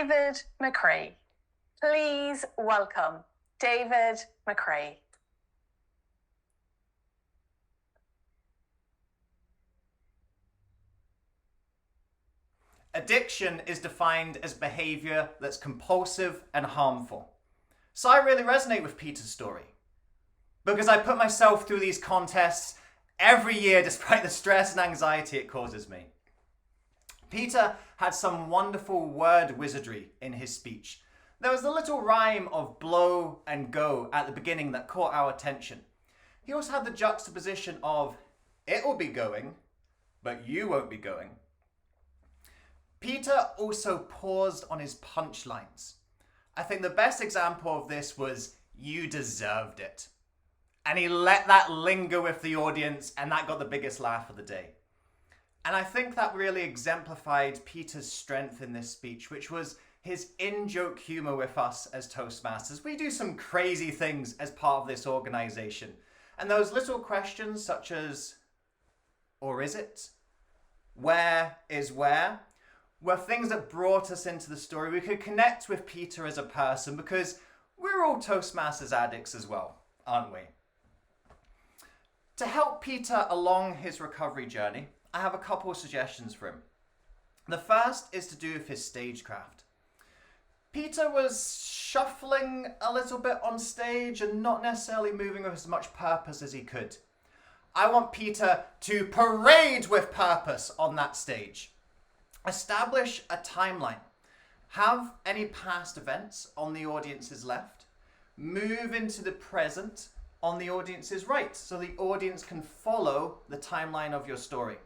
David McCrae. Please welcome David McCrae. Addiction is defined as behavior that's compulsive and harmful. So I really resonate with Peter's story because I put myself through these contests every year despite the stress and anxiety it causes me. Peter had some wonderful word wizardry in his speech. There was the little rhyme of blow and go at the beginning that caught our attention. He also had the juxtaposition of it will be going, but you won't be going. Peter also paused on his punchlines. I think the best example of this was "you deserved it." And he let that linger with the audience, and that got the biggest laugh of the day. And I think that really exemplified Peter's strength in this speech, which was his in-joke humor with us as Toastmasters. We do some crazy things as part of this organization. And those little questions such as, or is it? Where is where? Were things that brought us into the story. We could connect with Peter as a person because we're all Toastmasters addicts as well, aren't we? To help Peter along his recovery journey, I have a couple of suggestions for him. The first is to do with his stagecraft. Peter was shuffling a little bit on stage and not necessarily moving with as much purpose as he could. I want Peter to parade with purpose on that stage. Establish a timeline. Have any past events on the audience's left. Move into the present on the audience's right so the audience can follow the timeline of your story.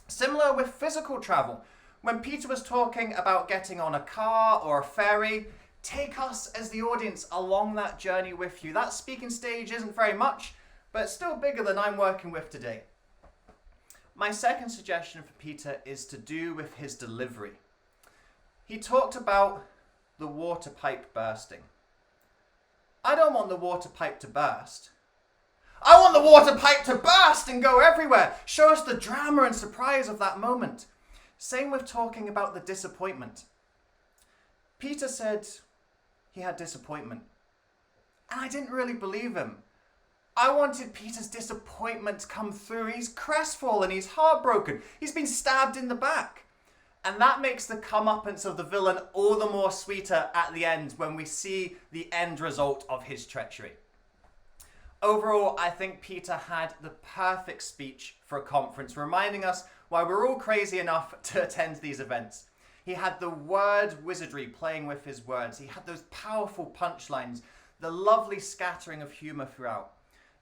Similar with physical travel. When Peter was talking about getting on a car or a ferry, take us as the audience along that journey with you. That speaking stage isn't very much, but it's still bigger than I'm working with today. My second suggestion for Peter is to do with his delivery. He talked about the water pipe bursting. I don't want the water pipe to burst. I want the water pipe to burst and go everywhere. Show us the drama and surprise of that moment. Same with talking about the disappointment. Peter said he had disappointment. And I didn't really believe him. I wanted Peter's disappointment to come through. He's crestfallen, he's heartbroken, he's been stabbed in the back. And that makes the comeuppance of the villain all the more sweeter at the end when we see the end result of his treachery. Overall, I think Peter had the perfect speech for a conference, reminding us why we're all crazy enough to attend these events. He had the word wizardry playing with his words. He had those powerful punchlines, the lovely scattering of humor throughout.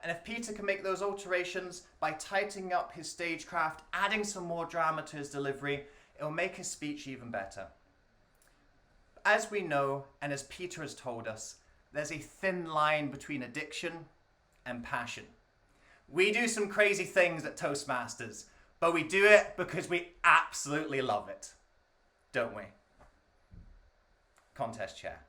And if Peter can make those alterations by tightening up his stagecraft, adding some more drama to his delivery, it'll make his speech even better. As we know, and as Peter has told us, there's a thin line between addiction and passion. We do some crazy things at Toastmasters, but we do it because we absolutely love it, don't we? Contest chair.